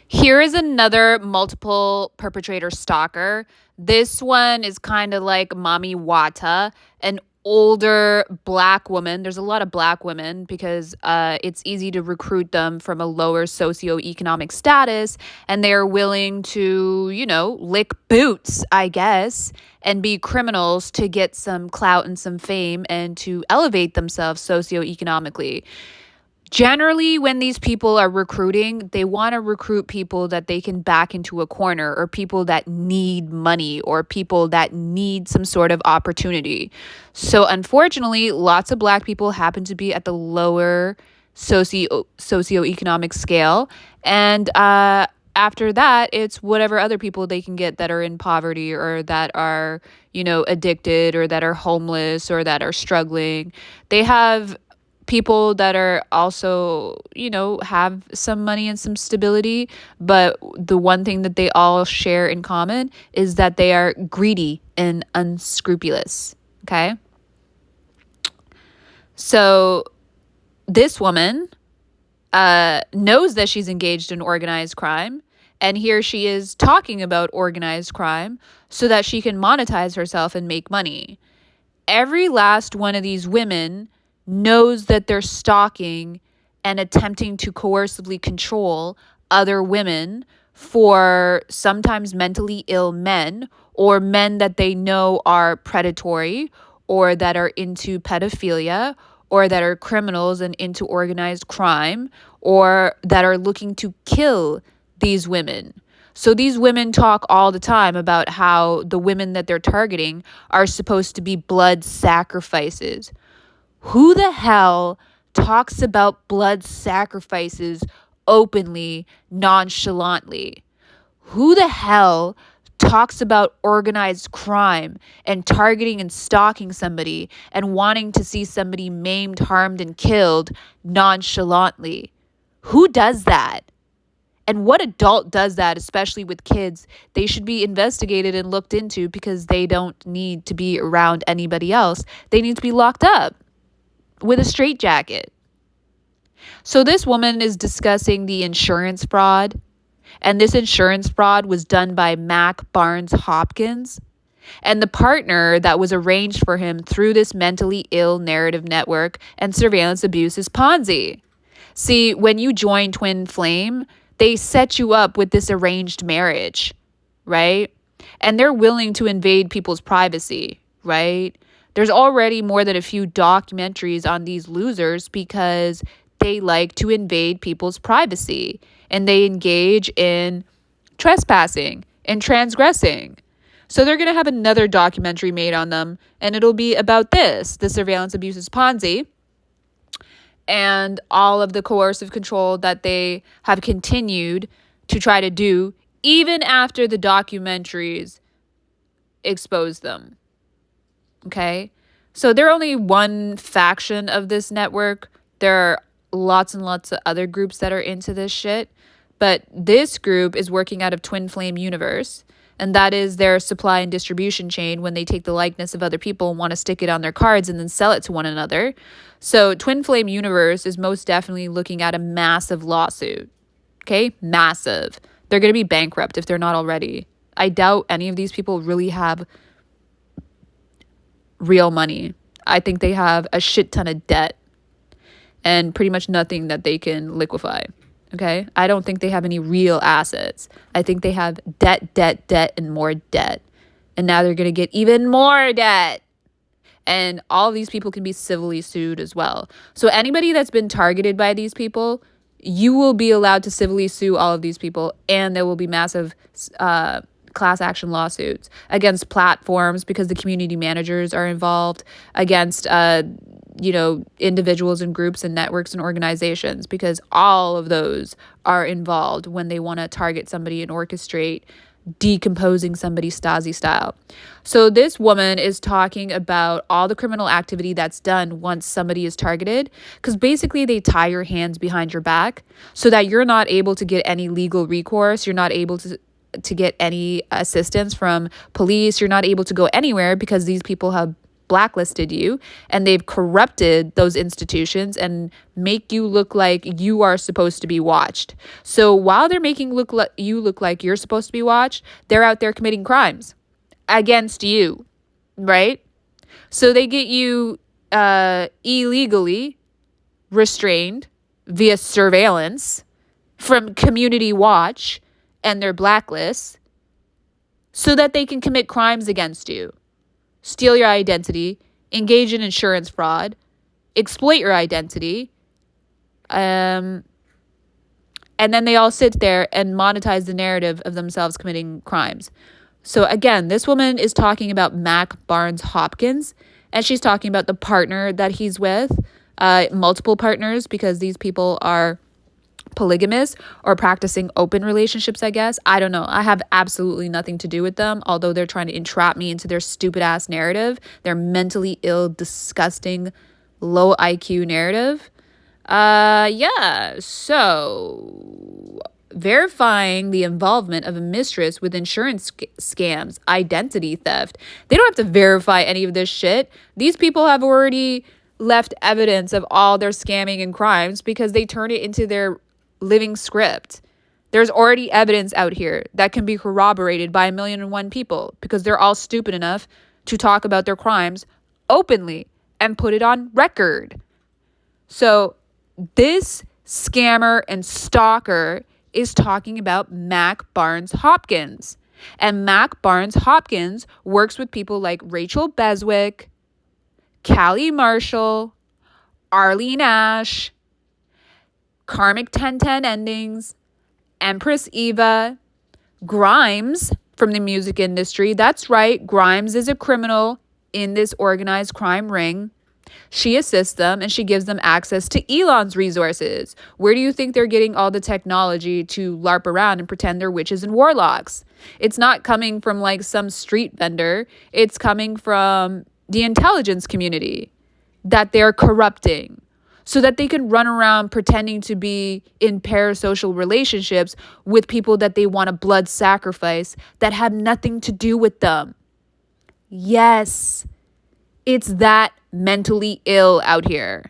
Here is another multiple perpetrator stalker. This one is kind of like Mommy Wata, an older black woman. There's a lot of black women because it's easy to recruit them from a lower socioeconomic status, and they are willing to, lick boots, I guess, and be criminals to get some clout and some fame and to elevate themselves socioeconomically. Generally, when these people are recruiting, they want to recruit people that they can back into a corner, or people that need money, or people that need some sort of opportunity. So unfortunately, lots of black people happen to be at the lower socioeconomic scale. And after that, it's whatever other people they can get that are in poverty, or that are, addicted, or that are homeless, or that are struggling. They have people that are also, have some money and some stability, but the one thing that they all share in common is that they are greedy and unscrupulous. Okay. So this woman knows that she's engaged in organized crime, and here she is talking about organized crime so that she can monetize herself and make money. Every last one of these women knows that they're stalking and attempting to coercively control other women for sometimes mentally ill men, or men that they know are predatory, or that are into pedophilia, or that are criminals and into organized crime, or that are looking to kill these women. So these women talk all the time about how the women that they're targeting are supposed to be blood sacrifices. Who the hell talks about blood sacrifices openly, nonchalantly? Who the hell talks about organized crime and targeting and stalking somebody and wanting to see somebody maimed, harmed, and killed nonchalantly? Who does that? And what adult does that, especially with kids? They should be investigated and looked into, because they don't need to be around anybody else. They need to be locked up with a straitjacket. So this woman is discussing the insurance fraud, and this insurance fraud was done by Mac Barnes Hopkins, and the partner that was arranged for him through this mentally ill narrative network and surveillance abuse is Ponzi. See, when you join Twin Flame, they set you up with this arranged marriage, right? And they're willing to invade people's privacy, right? There's already more than a few documentaries on these losers because they like to invade people's privacy, and they engage in trespassing and transgressing. So they're going to have another documentary made on them, and it'll be about the surveillance abuses Ponzi, and all of the coercive control that they have continued to try to do even after the documentaries expose them. Okay? So they're only one faction of this network. There are lots and lots of other groups that are into this shit. But this group is working out of Twin Flame Universe, and that is their supply and distribution chain when they take the likeness of other people and want to stick it on their cards and then sell it to one another. So Twin Flame Universe is most definitely looking at a massive lawsuit. Okay? Massive. They're going to be bankrupt if they're not already. I doubt any of these people really have real money. I think they have a shit ton of debt and pretty much nothing that they can liquefy. Okay? I don't think they have any real assets. I think they have debt, and more debt. And now they're going to get even more debt. And all of these people can be civilly sued as well. So anybody that's been targeted by these people, you will be allowed to civilly sue all of these people. And there will be massive class action lawsuits against platforms, because the community managers are involved, against individuals and groups and networks and organizations, because all of those are involved when they want to target somebody and orchestrate decomposing somebody Stasi style. So this woman is talking about all the criminal activity that's done once somebody is targeted, because basically they tie your hands behind your back so that you're not able to get any legal recourse. You're not able to get any assistance from police. You're not able to go anywhere because these people have blacklisted you and they've corrupted those institutions and make you look like you are supposed to be watched. So while they're making you look like you're supposed to be watched, they're out there committing crimes against you, right? So they get you illegally restrained via surveillance from Community Watch and their blacklists so that they can commit crimes against you, steal your identity, engage in insurance fraud, exploit your identity, and then they all sit there and monetize the narrative of themselves committing crimes. So again, this woman is talking about Mac Barnes Hopkins, and she's talking about the partner that he's with, multiple partners, because these people are polygamous or practicing open relationships, I guess. I don't know. I have absolutely nothing to do with them, although they're trying to entrap me into their stupid ass narrative, their mentally ill, disgusting, low IQ narrative. So verifying the involvement of a mistress with insurance scams, identity theft. They don't have to verify any of this shit. These people have already left evidence of all their scamming and crimes because they turn it into their living script. There's already evidence out here that can be corroborated by 1,000,001 people because they're all stupid enough to talk about their crimes openly and put it on record. So this scammer and stalker is talking about Mac Barnes Hopkins. And Mac Barnes Hopkins works with people like Rachel Beswick, Callie Marshall, Arlene Ash, Karmic 1010 Endings, Empress Eva, Grimes from the music industry. That's right, Grimes is a criminal in this organized crime ring. She assists them and she gives them access to Elon's resources. Where do you think they're getting all the technology to LARP around and pretend they're witches and warlocks? It's not coming from like some street vendor. It's coming from the intelligence community that they're corrupting so that they can run around pretending to be in parasocial relationships with people that they want to blood sacrifice that have nothing to do with them. Yes, it's that mentally ill out here.